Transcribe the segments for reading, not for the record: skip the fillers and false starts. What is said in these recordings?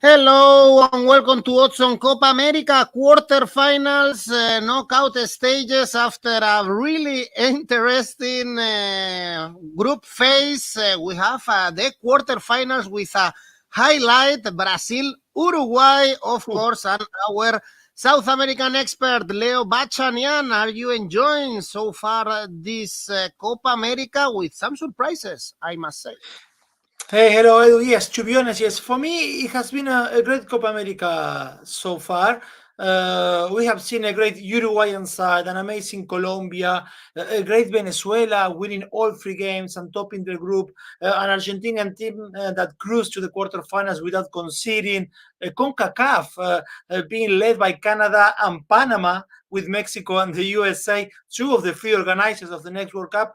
Hello and welcome to Odds on Copa America quarterfinals knockout stages after a really interesting group phase. We have the quarterfinals with a highlight Brazil, Uruguay, of course, and our South American expert Leo Bachanian. Are you enjoying so far this Copa America with some surprises, I must say? Hey, hello, Edu. Yes, to be honest, yes. For me, it has been a great Copa America so far. We have seen a great Uruguayan side, an amazing Colombia, a great Venezuela winning all 3 games and topping the group, an Argentinian team that cruised to the quarterfinals without conceding, 𝐋𝐞𝐭'𝐬 being led by Canada and Panama, with Mexico and the USA, 2 of the 3 organizers of the next World Cup,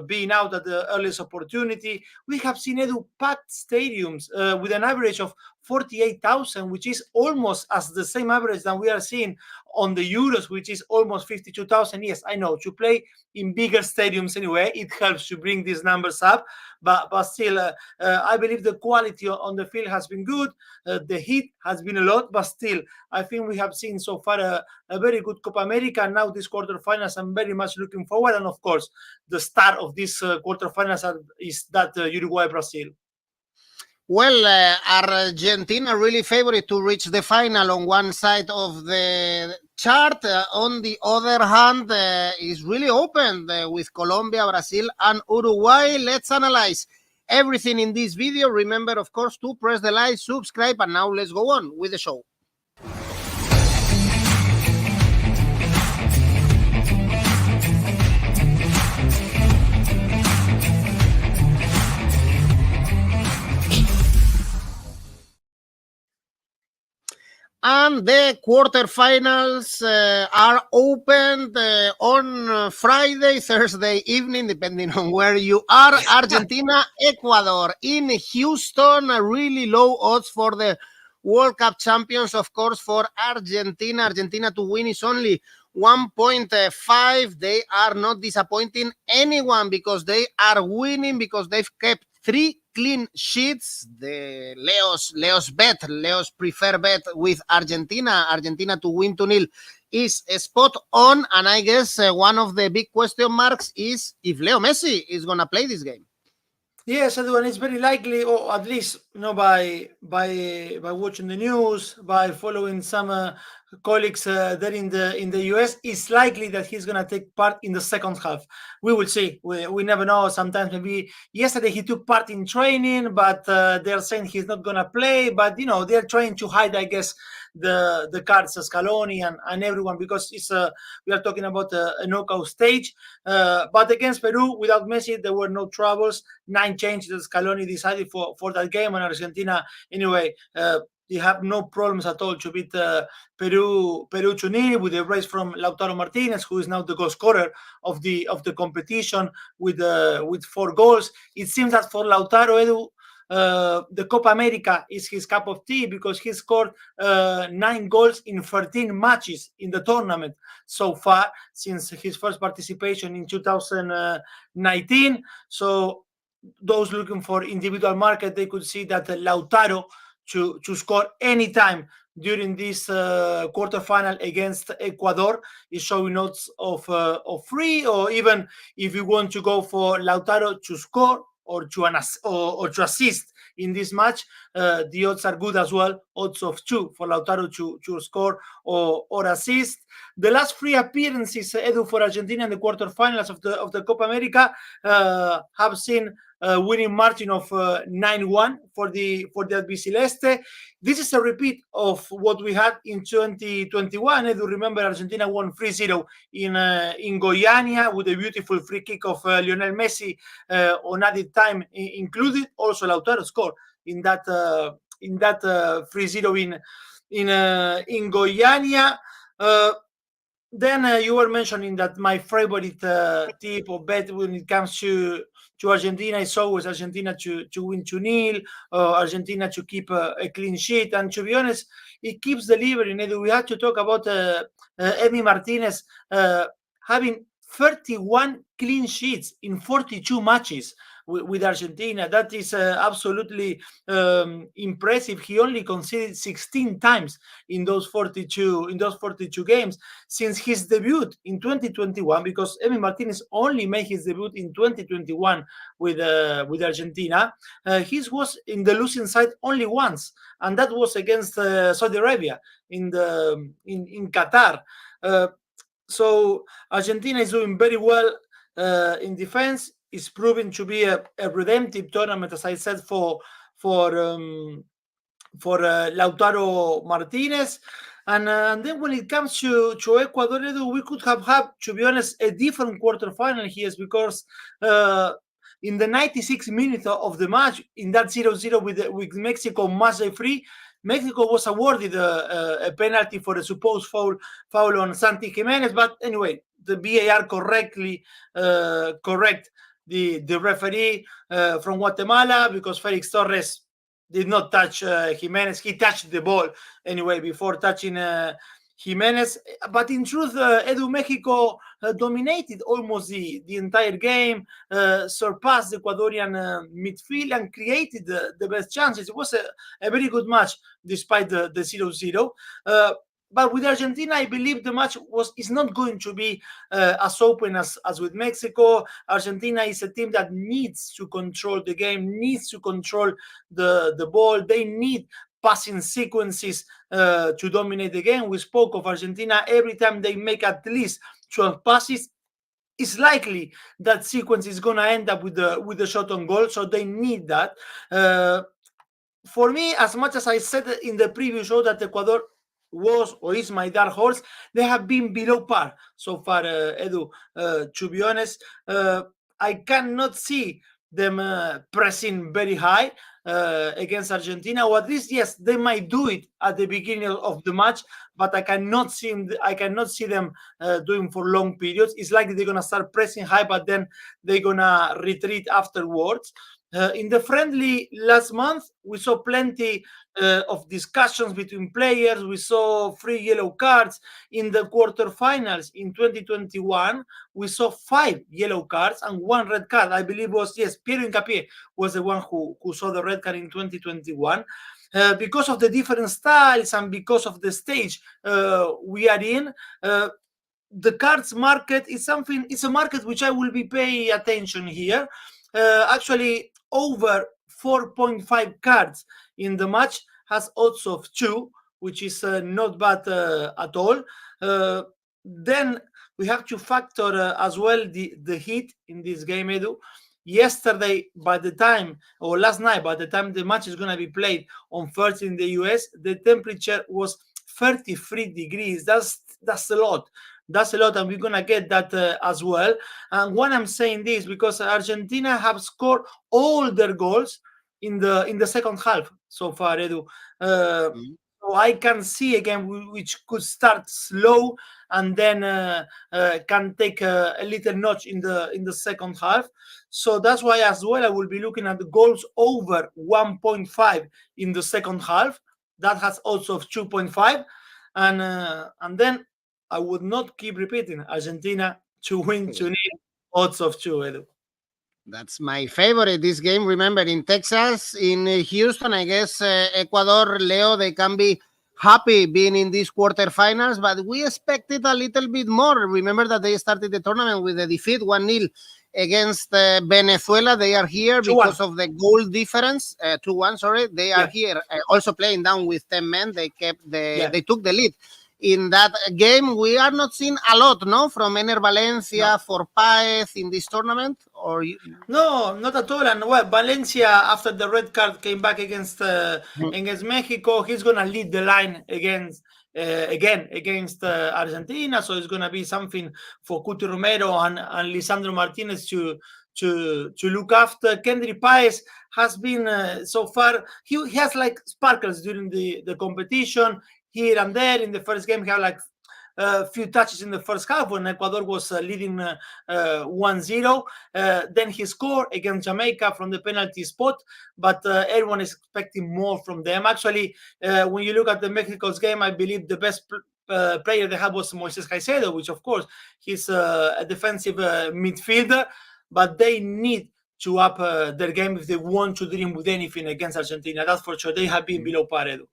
being out at the earliest opportunity. We have seen Edu packed stadiums with an average of 48,000, which is almost as the same average that we are seeing on the Euros, which is almost 52,000. Yes, I know, to play in bigger stadiums anyway, it helps to bring these numbers up. But still, I believe the quality on the field has been good. The heat has been a lot, but still, I think we have seen so far a very good Copa America. And now this quarterfinals, I'm very much looking forward. And of course, the start of this quarterfinals is that Uruguay-Brazil. Well, Argentina really favorite to reach the final on one side of the chart. On the other hand, is really open with Colombia, Brazil, and Uruguay. Let's analyze everything in this video. Remember, of course, to press the like, subscribe, and now let's go on with the show. And the quarterfinals are opened on Friday, Thursday evening, depending on where you are. Argentina, Ecuador in Houston. Really low odds for the World Cup champions, of course, for Argentina. Argentina to win is only 1.5. They are not disappointing anyone because they are winning, because they've kept 3 clean sheets. The Leo's preferred bet with Argentina to win 2-0 is spot on. And I guess one of the big question marks is if Leo Messi is going to play this game. Yes, Edu, and it's very likely, or at least by watching the news, by following some colleagues there in the US, it's likely that he's going to take part in the second half. We will see. We never know. Sometimes maybe yesterday he took part in training, but they're saying he's not going to play. But they're trying to hide, I guess, the cards, Scaloni and everyone, because it's we are talking about a knockout stage. But against Peru, without Messi, there were no troubles. 9 changes that Scaloni decided for that game, and Argentina, anyway, they have no problems at all to beat Peru 2-0 with a brace from Lautaro Martinez, who is now the goal scorer of the competition with 4 goals. It seems that for Lautaro, Edu, the Copa America is his cup of tea, because he scored 9 goals in 13 matches in the tournament so far since his first participation in 2019. So those looking for individual market, they could see that Lautaro to score anytime during this quarterfinal against Ecuador is showing odds of 3, or even if you want to go for Lautaro to score or to assist in this match, the odds are good as well. Odds of 2 for Lautaro to score or assist. The last 3 appearances, Edu, for Argentina in the quarterfinals of the Copa America have seen a winning margin of 9-1 for the 𝗵𝐵𝐶. This is a repeat of what we had in 2021. Edu, remember, Argentina won 3-0 in Goiânia with a beautiful free kick of Lionel Messi on added time included. Also, Lautaro scored in that 3-0 in Goiânia. Then you were mentioning that my favorite tip or bet when it comes to Argentina is always Argentina to win 2-0, Argentina to keep a clean sheet. And to be honest, it keeps delivering. We had to talk about Emi Martinez having 31 clean sheets in 42 matches with Argentina. That is absolutely impressive. He only conceded 16 times in those 42 games since his debut in 2021, because Emi Martinez only made his debut in 2021 with Argentina. He was in the losing side only once, and that was against Saudi Arabia in Qatar. So Argentina is doing very well in defense. It's proving to be a redemptive tournament, as I said, for Lautaro Martinez. And then when it comes to Ecuador, we could have had, to be honest, a different quarterfinal here, because in the 96th minute of the match, in that 0-0 with Mexico match day 3, Mexico was awarded a penalty for a supposed foul on Santi Jimenez. But anyway, the VAR correct the referee from Guatemala, because Felix Torres did not touch Jimenez. He touched the ball anyway before touching Jimenez. But in truth, Edu, Mexico dominated almost the entire game, surpassed the Ecuadorian midfield, and created the best chances. It was a very good match despite the 0-0. But with Argentina, I believe the match is not going to be as open as with Mexico. Argentina is a team that needs to control the game, needs to control the ball. They need passing sequences to dominate the game. We spoke of Argentina. Every time they make at least 12 passes, it's likely that sequence is going to end up with the shot on goal. So they need that. For me, as much as I said in the previous show that Ecuador was or is my dark horse, they have been below par so far, Edu. To be honest, I cannot see them pressing very high against Argentina, or at least, yes, they might do it at the beginning of the match, but I cannot see them doing for long periods. It's likely they're gonna start pressing high, but then they're gonna retreat afterwards. In the friendly last month, we saw plenty of discussions between players. We saw 3 yellow cards. In the quarterfinals in 2021, we saw 5 yellow cards and 1 red card. I believe Piero 𝗀𝐿𝐴 was the one who saw the red card in 2021. Because of the different styles and because of the stage we are in, the cards market is a market which I will be paying attention here. Actually, over 4.5 cards in the match has odds of 2, which is not bad at all. Then we have to factor as well the heat in this game, Edu. Yesterday, last night, by the time the match is going to be played on Thursday in the US, the temperature was 33 degrees. That's a lot. That's a lot, and we're gonna get that as well. And why I'm saying this, because Argentina have scored all their goals in the second half so far, Edu. So I can see a game which could start slow and then can take a little notch in the second half. So that's why as well I will be looking at the goals over 1.5 in the second half. That has odds of 2.5, and then I would not keep repeating Argentina to win 2-0, odds of 2, Edu. That's my favorite, this game. Remember, in Texas, in Houston, I guess Ecuador, Leo, they can be happy being in these quarterfinals, but we expected a little bit more. Remember that they started the tournament with a defeat 1-0 against Venezuela. They are here because of the goal difference, 2-1, sorry. They are here also playing down with 10 men. They took the lead. In that game, we are not seeing a lot, no, from Ener Valencia for Páez in this tournament, or no, not at all. And well, Valencia, after the red card, came back against Mexico. He's gonna lead the line against Argentina, so it's gonna be something for Cuti Romero and Lisandro Martinez to look after. Kendry Páez has been so far. He has like sparkles during the competition. Here and there. In the first game, he had like a few touches in the first half when Ecuador was leading 1-0. Then he scored against Jamaica from the penalty spot, but everyone is expecting more from them. Actually, when you look at the Mexico's game, I believe the best player they had was 𝐿𝐵𝐶𝐵𝐶 𝐜𝐭𝐚𝐲, which of course he's a defensive midfielder, but they need to up their game if they want to dream with anything against Argentina. That's for sure. They have been below par, Edu.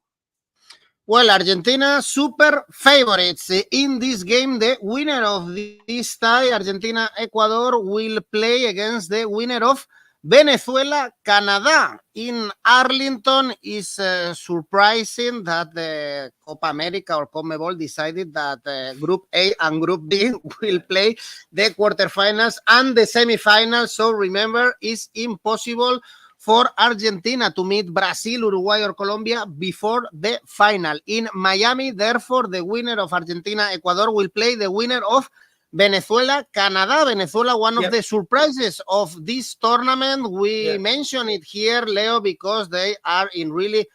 Well, Argentina super favorites in this game. The winner of this tie, Argentina Ecuador, will play against the winner of Venezuela Canada in Arlington. Is surprising that the Copa America or 𝐿𝐵𝐴 decided that Group A and Group B will play the quarterfinals and the semifinals. So remember, it's impossible for Argentina to meet Brazil, Uruguay, or Colombia before the final in Miami. Therefore, the winner of Argentina Ecuador will play the winner of Venezuela Canada. Venezuela, one of the surprises of this tournament. We mention it here, Leo, because they are in really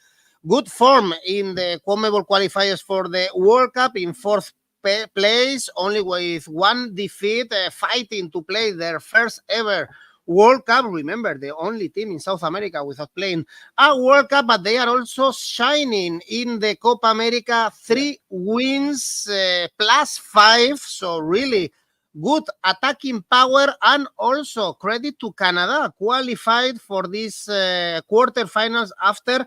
good form in the 𝐿𝐵𝐴 qualifiers for the World Cup, in fourth place, only with one defeat, fighting to play their first ever World Cup. Remember, the only team in South America without playing a World Cup, but they are also shining in the Copa America. 3 wins, +5, so really good attacking power. And also credit to Canada, qualified for these quarterfinals after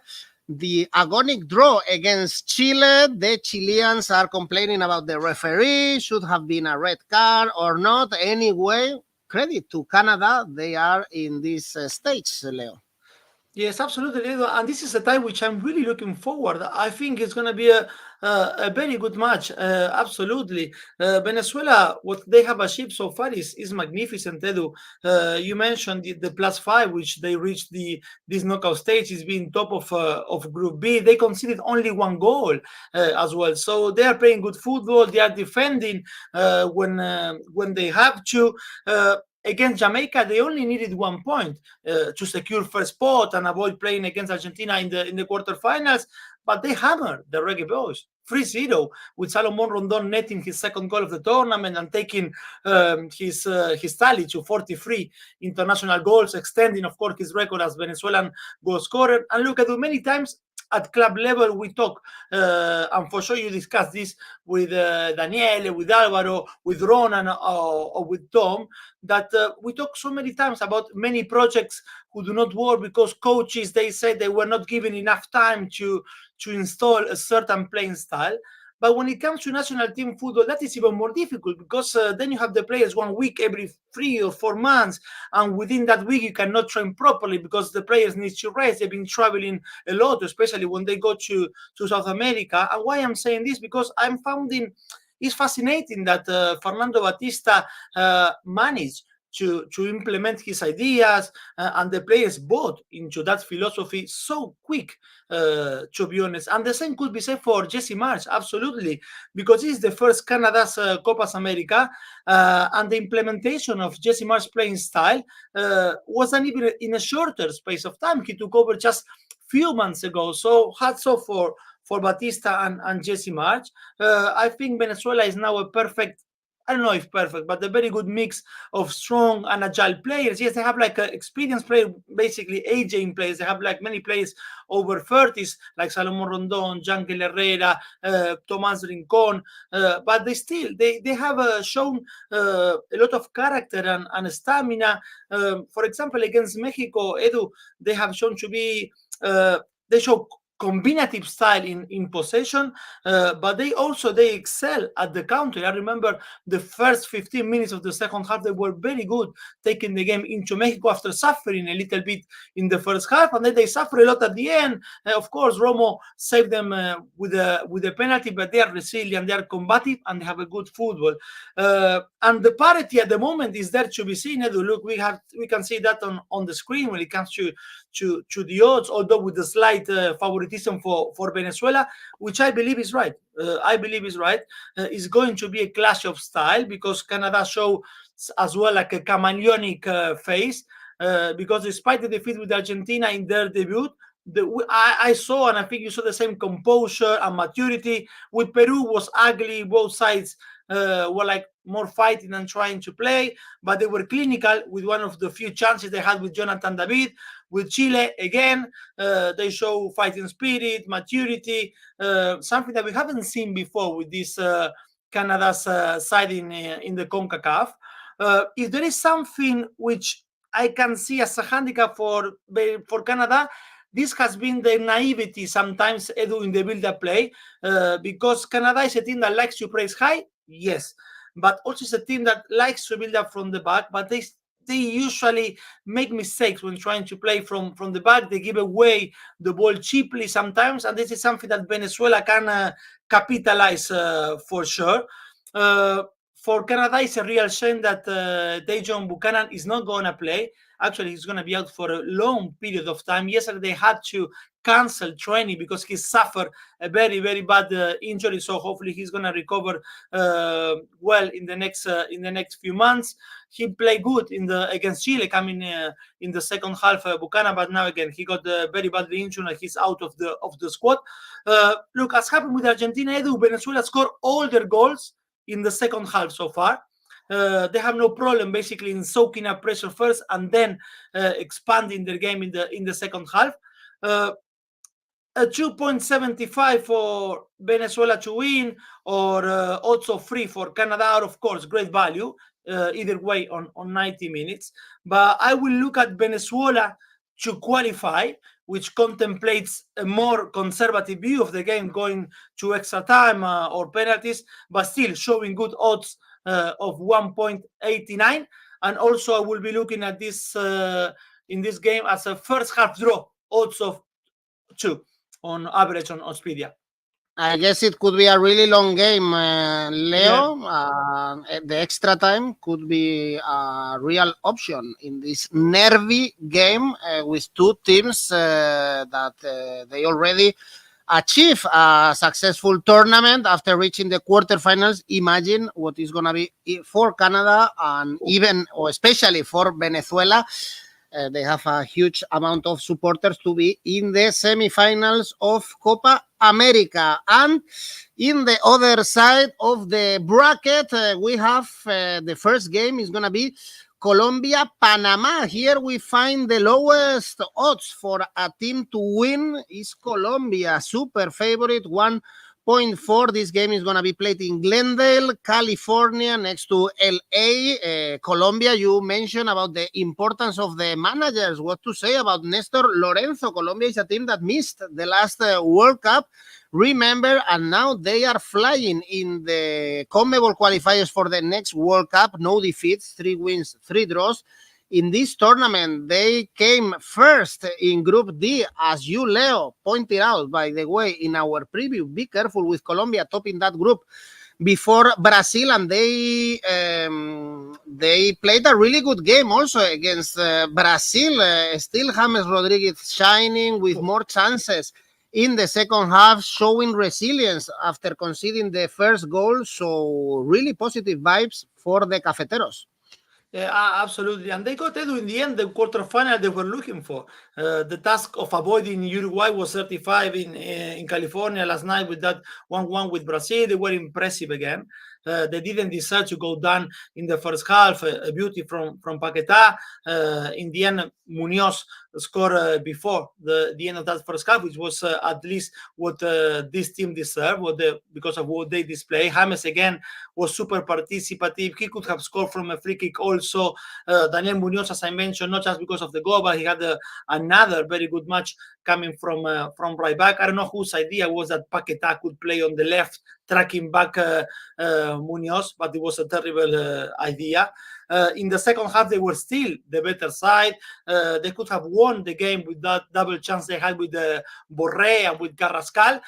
the agonic draw against Chile. The Chileans are complaining about the referee, should have been a red card or not. Anyway, credit to Canada, they are in this stage, Leo. Yes, absolutely, Leo. And this is a tie which I'm really looking forward. I think it's going to be a very good match. Absolutely. Venezuela, what they have achieved so far is magnificent, Edu. You mentioned the +5, which they reached this knockout stage, is being top of Group B. They conceded only 1 goal as well. So they are playing good football. They are defending when they have to. Against Jamaica, they only needed 1 point to secure first spot and avoid playing against Argentina in the quarterfinals. But they hammered the Reggae Boys 3-0, with Salomon Rondon netting his second goal of the tournament and taking his tally to 43 international goals, extending, of course, his record as Venezuelan goal scorer. And look, many times at club level, we talk, and for sure you discuss this with Daniele, with Alvaro, with Ronan, or with Tom, that we talk so many times about many projects who do not work because coaches, they say they were not given enough time to install a certain playing style. But when it comes to national team football, that is even more difficult because then you have the players 1 week every 3 or 4 months. And within that week, you cannot train properly because the players need to rest. They've been traveling a lot, especially when they go to South America. And why I'm saying this? Because I'm finding it's fascinating that Fernando Batista managed to implement his ideas, and the players bought into that philosophy so quick, to be honest. And the same could be said for Jesse Marsch, absolutely, because this is the first Canada's Copa America, and the implementation of Jesse Marsch's playing style wasn't even in a shorter space of time. He took over just few months ago. So hats off for Batista and Jesse Marsch. I think Venezuela is now a perfect, I don't know if perfect, but a very good mix of strong and agile players. Yes, they have like an experienced player, basically aging players. They have like many players over 30s, like Salomon Rondon, Yangel Herrera, Tomás Rincón, but they have shown a lot of character and stamina. For example, against Mexico, Edu, they have shown to be, they show combinative style in possession, but they excel at the counter. I remember the first 15 minutes of the second half, they were very good, taking the game into Mexico after suffering a little bit in the first half, and then they suffer a lot at the end. Of course, Romo saved them with a penalty, but they are resilient, they are combative, and they have a good football. And the parity at the moment is there to be seen. Edu, look, we can see that on the screen when it comes to the odds, although with the slight favoritism for Venezuela, which I believe is right. It's going to be a clash of style because Canada show as well like a chameleonic face, because despite the defeat with Argentina in their debut, I saw, and I think you saw the same composure and maturity. With Peru was ugly, both sides were like more fighting and trying to play, but they were clinical with one of the few chances they had with Jonathan David. With Chile, again, they show fighting spirit, maturity, something that we haven't seen before with this Canada's side in the CONCACAF. If there is something which I can see as a handicap for Canada, this has been the naivety sometimes, Edu, in the build-up play, because Canada is a team that likes to press high, yes, but also it's a team that likes to build up from the back, but they usually make mistakes when trying to play from the back. They give away the ball cheaply sometimes, and this is something that Venezuela can capitalize for sure. For Canada, it's a real shame that Dejon Buchanan is not going to play. Actually, he's going to be out for a long period of time. Yesterday, they had to cancel training because he suffered a very, very bad injury. So hopefully, he's going to recover well in the next few months. He played good against Chile, coming in the second half, Buchanan. But now again, he got very badly injured and he's out of the squad. Look, as happened with Argentina, Edu, Venezuela scored all their goals in the second half so far. They have no problem basically in soaking up pressure first and then expanding their game in the second half. A 2.75 for Venezuela to win, or also free for Canada, are of course great value either way on 90 minutes. But I will look at Venezuela to qualify, which contemplates a more conservative view of the game, going to extra time or penalties, but still showing good odds of 1.89. And also I will be looking at this in this game as a first half draw, odds of 2 on average on Oddspedia. I guess it could be a really long game, Leo. Yeah. The extra time could be a real option in this nervy game with two teams that they already achieve a successful tournament after reaching the quarterfinals. Imagine what is going to be for Canada and even or especially for Venezuela. They have a huge amount of supporters to be in the semifinals of Copa America. And in the other side of the bracket, we have the first game is going to be Colombia, Panama. Here we find the lowest odds for a team to win is Colombia. Super favorite, 1.4. This game is going to be played in Glendale, California, next to LA. Colombia, you mentioned about the importance of the managers. What to say about Nestor Lorenzo? Colombia is a team that missed the last World Cup, remember, and now they are flying in the 𝐿𝐵𝐵 qualifiers for the next World Cup. No defeats, 3 wins, 3 draws. In this tournament, they came first in Group D, as you, Leo, pointed out, by the way, in our preview. Be careful with Colombia topping that group before Brazil, and they played a really good game also against Brazil. Still James Rodriguez shining with more chances in the second half, showing resilience after conceding the first goal. So really positive vibes for the Cafeteros. Yeah, absolutely. And they got Edu in the end, the quarterfinal they were looking for. The task of avoiding Uruguay was 35 in California last night with that 1-1 with Brazil. They were impressive again. They didn't deserve to go down in the first half. A beauty from 𝗵𝗵𝗀. In the end, Muñoz scored before the end of that first half, which was at least what this team deserved, because of what they display. James again was super participative. He could have scored from a free kick also. Daniel Muñoz, as I mentioned, not just because of the goal, but he had another very good match coming from right back. I don't know whose idea was that 𝗵𝗵𝗀 could play on the left, tracking back Muñoz, but it was a terrible idea. In the second half, they were still the better side. They could have won the game with that double chance they had with Borré and with Carrascal,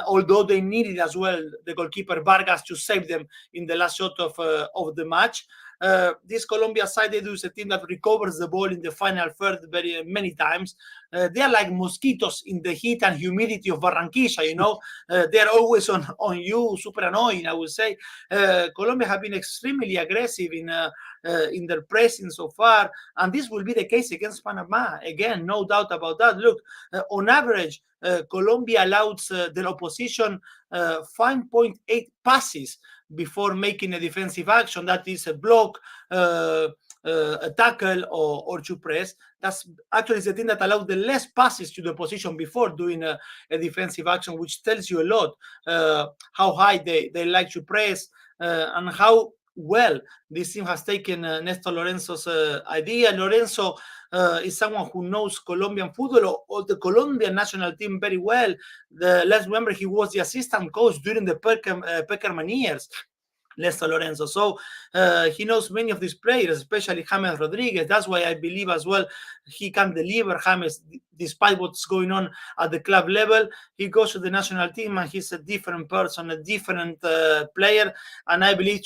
although they needed as well the goalkeeper Vargas to save them in the last shot of the match. This Colombia side, they do is a team that recovers the ball in the final third very many times. They are like mosquitoes in the heat and humidity of Barranquilla, you know. They are always on you, super annoying, I would say. Colombia have been extremely aggressive in their pressing so far, and this will be the case against Panama. Again, no doubt about that. Look, on average, Colombia allows their opposition 5.8 passes before making a defensive action, that is a block, a tackle, or to press. That's actually the thing that allowed the less passes to the position before doing a defensive action, which tells you a lot how high they like to press and how well this team has taken Néstor Lorenzo's idea. Lorenzo is someone who knows Colombian football or the Colombian national team very well. Let's remember he was the assistant coach during the Peckerman years, Néstor Lorenzo. So he knows many of these players, especially James Rodriguez. That's why I believe as well he can deliver. James, despite what's going on at the club level, he goes to the national team and he's a different person, a different player. And I believe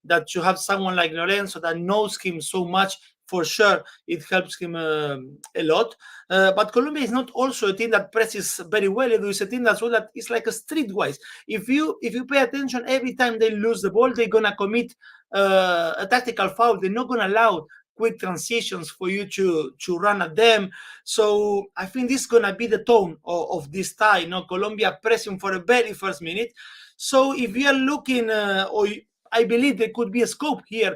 that you have someone like Lorenzo that knows him so much, for sure it helps him a lot. But Colombia is not also a team that presses very well. It is a team that's well that is like a streetwise. If you pay attention, every time they lose the ball, they're gonna commit a tactical foul. They're not gonna allow quick transitions for you to run at them. So I think this is gonna be the tone of this tie. Colombia pressing for the very first minute. So if you are looking, I believe there could be a scope here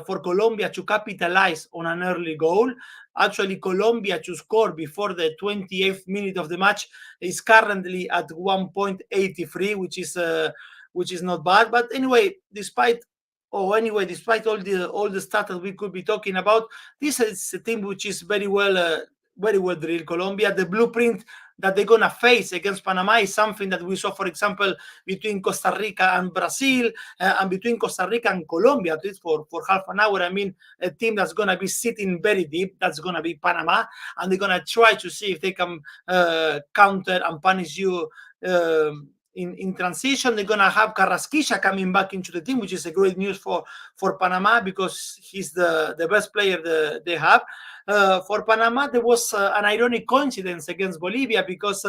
for Colombia to capitalize on an early goal. Actually, Colombia to score before the 28th minute of the match is currently at 1.83, which is not bad. But anyway, despite all the stats that we could be talking about, this is a team which is very well drilled. Colombia, the blueprint that they're gonna face against Panama is something that we saw, for example, between Costa Rica and Brazil, and between Costa Rica and Colombia, at least for half an hour. I mean, a team that's gonna be sitting very deep, that's gonna be Panama, and they're gonna try to see if they can counter and punish you in transition. They're gonna have 𝐬𝐭𝐴 coming back into the team, which is a great news for Panama because he's the best player they have. For Panama, there was an ironic coincidence against Bolivia because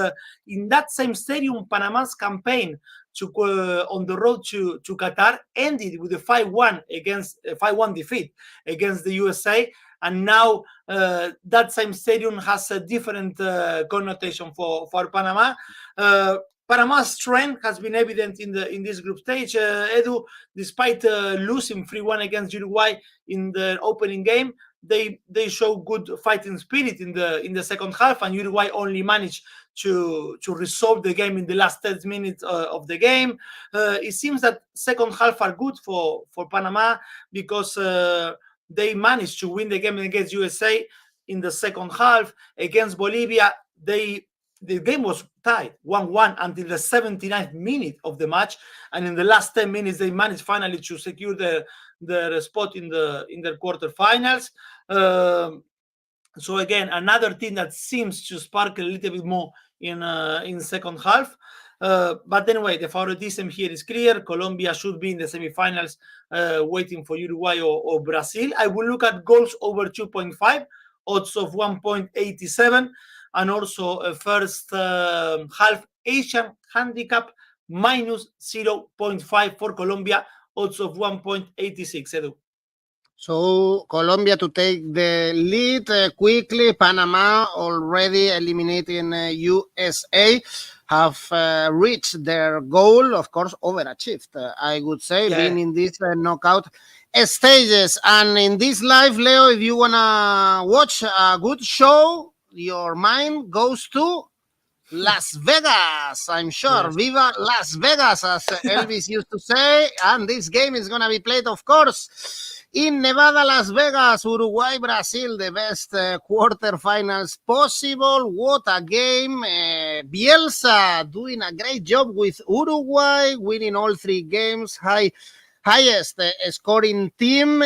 in that same stadium, Panama's campaign on the road to Qatar ended with a 5-1 defeat against the USA. And now that same stadium has a different connotation for Panama. Panama's strength has been evident in this group stage. Edu, despite losing 3-1 against Uruguay in the opening game, they show good fighting spirit in the second half, and Uruguay only managed to resolve the game in the last 10 minutes of the game. It seems that second half are good for Panama because they managed to win the game against USA in the second half. Against Bolivia, the game was tied 1-1 until the 79th minute of the match, and in the last 10 minutes they managed finally to secure their spot in the quarterfinals. So again, another team that seems to sparkle a little bit more in second half. But anyway, the favoritism here is clear. Colombia should be in the semifinals, waiting for Uruguay or Brazil. I will look at goals over 2.5, odds of 1.87, and also a first half Asian handicap minus 0.5 for Colombia, odds of 1.86. Edu. So Colombia to take the lead quickly. Panama already eliminating USA have reached their goal, of course, overachieved, I would say, being in this knockout stages. And in this live, Leo, if you want to watch a good show, your mind goes to Las Vegas, I'm sure. Yes. Viva Las Vegas, as Elvis used to say. And this game is going to be played, of course, in Nevada, Las Vegas, Uruguay, Brazil, the best quarterfinals possible. What a game. Bielsa doing a great job with Uruguay, winning all 3 games, highest scoring team,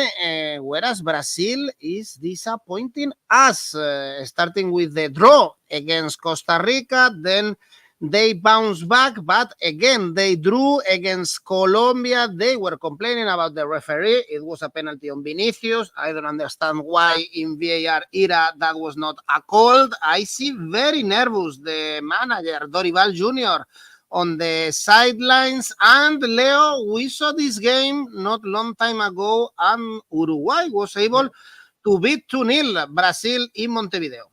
whereas Brazil is disappointing us, starting with the draw against Costa Rica. Then they bounced back, but again, they drew against Colombia. They were complaining about the referee. It was a penalty on Vinicius. I don't understand why in VAR era that was not a call. I see very nervous the manager, Dorival Jr., on the sidelines. And Leo, we saw this game not long time ago, and Uruguay was able to beat 2-0 Brazil in Montevideo.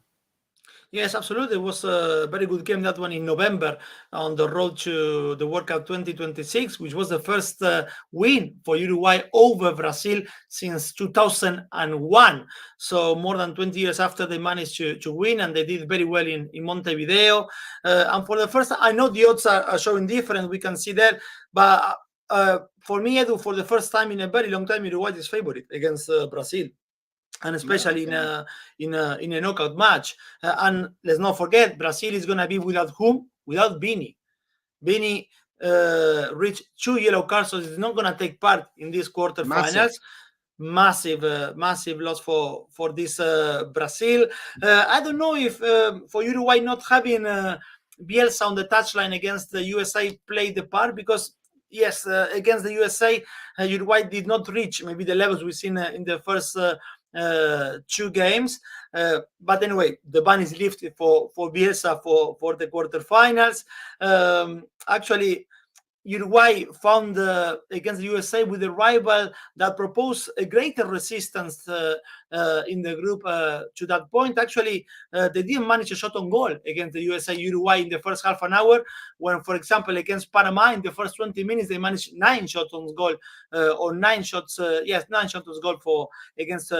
Yes, absolutely. It was a very good game, that one in November on the road to the World Cup 2026, which was the first win for Uruguay over Brazil since 2001. So more than 20 years after they managed to win, and they did very well in Montevideo. And for the first time, I know the odds are showing different, we can see that, but for me, Edu, for the first time in a very long time, Uruguay is favorite against Brazil, and especially in a knockout match. And let's not forget, Brazil is going to be without whom? Without 𝗵𝗵. 𝗵𝗵 reached 2 yellow cards, so he's not going to take part in these quarterfinals. Massive loss for this Brazil. I don't know if for Uruguay not having Bielsa on the touchline against the USA played the part, because yes, against the USA, Uruguay did not reach maybe the levels we've seen in the first 2 games. But anyway, the ban is lifted for Bielsa for the quarterfinals. Actually, Uruguay found against the USA with a rival that proposed a greater resistance in the group to that point. Actually, they didn't manage a shot on goal against the USA. Uruguay in the first half an hour, when, for example, against Panama in the first 20 minutes, they managed 9 shots on goal, or 9 shots, 9 shots on goal for against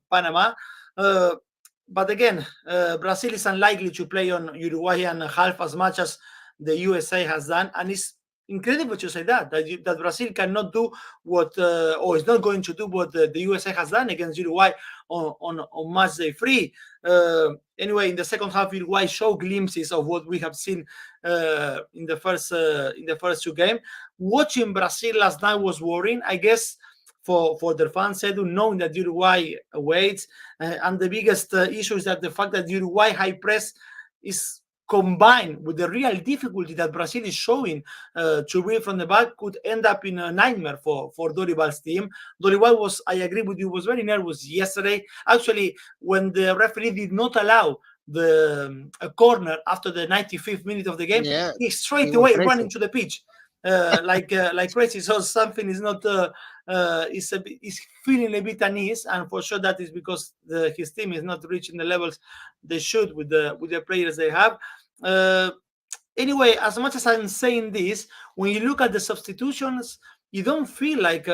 Panama. But again, Brazil is unlikely to play on Uruguayan half as much as the USA has done, and it's incredible to say that Brazil cannot do what, or is not going to do what the USA has done against Uruguay on match day 3. Anyway, in the second half, Uruguay showed glimpses of what we have seen in the first 2 games. Watching Brazil last night was worrying, I guess, for their fans, knowing that Uruguay awaits, and the biggest issue is that the fact that Uruguay high press is combined with the real difficulty that Brazil is showing to win from the back, could end up in a nightmare for 𝗀𝗏𝗏's team. 𝗀𝗏𝗏 was, I agree with you, was very nervous yesterday. Actually, when the referee did not allow a corner after the 95th minute of the game, he straight away ran into the pitch like crazy. So something is not is feeling a bit uneasy, and for sure that is because his team is not reaching the levels they should with the players they have. Anyway, as much as I'm saying this, when you look at the substitutions, you don't feel like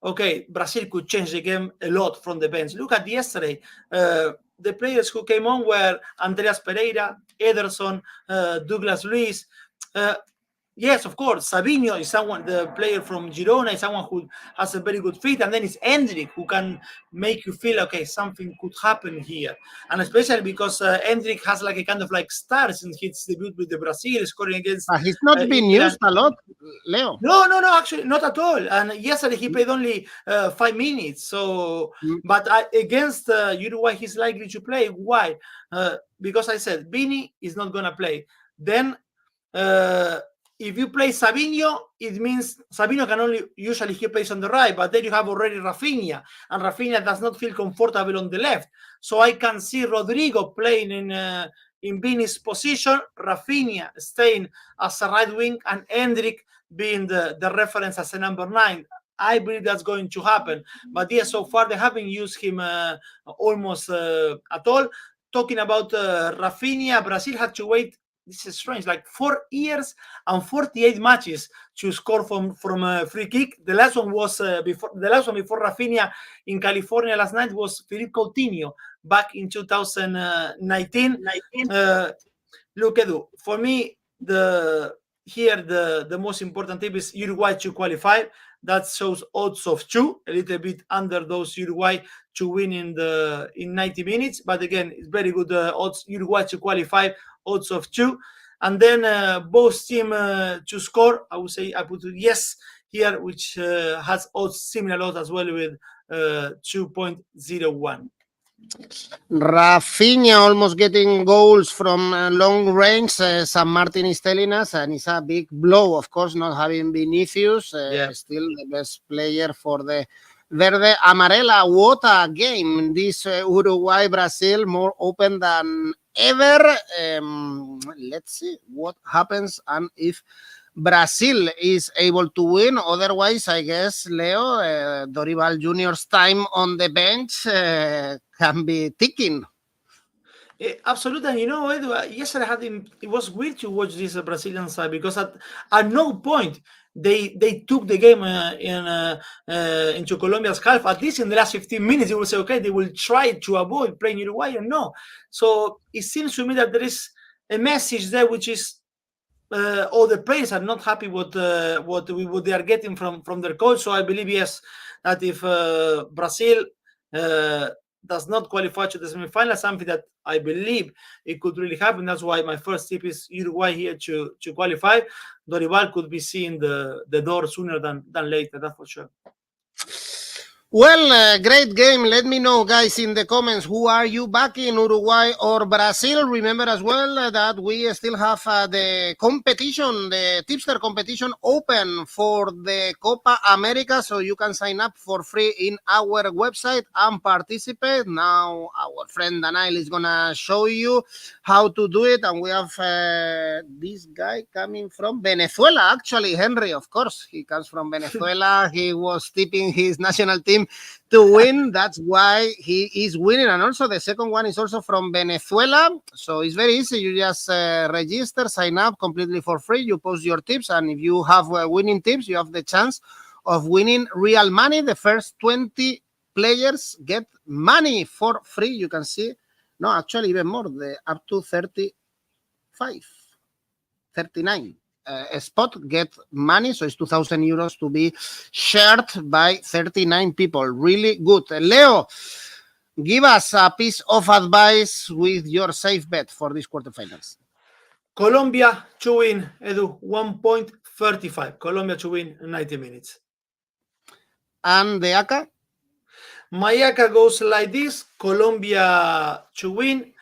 okay, Brazil could change the game a lot from the bench. Look at yesterday. The players who came on were Andreas Pereira, Ederson, Douglas Luiz. Yes, of course, 𝗵𝗍 is someone, the player from Girona, is someone who has a very good fit, and then it's 𝗀drick who can make you feel, okay, something could happen here. And especially because 𝗀drick has like a kind of like star since his debut with the Brazil, scoring against he's not been used a lot, Leo. No, actually, not at all. And yesterday he played only 5 minutes. So, but against Uruguay, he's likely to play. Why? Because I said 𝗵𝗍 is not going to play. Then if you play 𝗵𝗍, it means 𝗵𝗍 can only, usually he plays on the right, but then you have already Rafinha, and Rafinha does not feel comfortable on the left. So I can see Rodrigo playing in 𝗵𝗍's position, Rafinha staying as a right wing, and 𝗀drick being the reference as a number 9. I believe that's going to happen. But yes, so far they haven't used him almost at all. Talking about Rafinha, Brazil had to wait, this is strange, like 4 years and 48 matches to score from a free kick. The last one was before Rafinha in California last night was 𝐿ipe Coutinho back in 2019. Look, Edu, for me, the most important tip is Uruguay to qualify. That shows odds of 2, a little bit under those Uruguay to win in 90 minutes. But again, it's very good odds. Uruguay to qualify, odds of 2. And then both team to score, I would say I put yes here, which has odds, similar odds as well, with 2.01. Rafinha almost getting goals from long range, San Martin is telling us, and it's a big blow, of course, not having Vinicius, still the best player for the Verde Amarela. What a game, this Uruguay-Brazil, more open than ever. Let's see what happens and if Brazil is able to win. Otherwise, I guess, Leo, Dorival Jr.'s time on the bench can be ticking. Absolutely, and Edu, yesterday it was weird to watch this Brazilian side because at no point they took the game into Colombia's half. At least in the last 15 minutes, they will say, okay, they will try to avoid playing Uruguay, and no. So it seems to me that there is a message there, which is all the players are not happy with what they are getting from their coach. So I believe, yes, that if Brazil does not qualify to the semifinal, something that I believe it could really happen. That's why my first tip is Uruguay here to qualify. 𝐻𝗵𝗍 could be seeing the door sooner than later, that's for sure. Well, great game. Let me know, guys, in the comments, who are you backing, Uruguay or Brazil? Remember as well that we still have the competition, the tipster competition open for the Copa America, so you can sign up for free in our website and participate. Now, our friend Daniel is going to show you how to do it, and we have this guy coming from Venezuela, actually, Henry, of course. He comes from Venezuela. He was tipping his national team to win. That's why he is winning. And also the second one is also from Venezuela. So it's very easy. You just register, sign up completely for free. You post your tips. And if you have winning tips, you have the chance of winning real money. The first 20 players get money for free. You can see, no, actually even more, up to 35, 39. A spot get money, so it's 2,000 euros to be shared by 39 people. Really good. Leo, give us a piece of advice with your safe bet for these quarterfinals. Colombia to win, Edu, 1.35. Colombia to win in 90 minutes. And the ACCA? My ACCA goes like this: Colombia to win,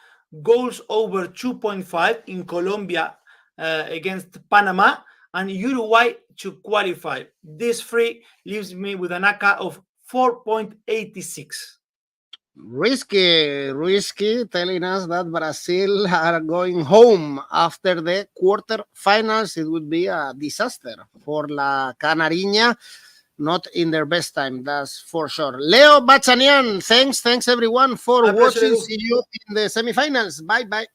goals over 2.5 in Colombia against Panama, and Uruguay to qualify. This three leaves me with an ACCA of 4.86. Risky, telling us that Brazil are going home after the quarterfinals. It would be a disaster for La Canariña. Not in their best time, that's for sure. Leo Bachanian, thanks everyone for watching. See you in the semifinals. Bye.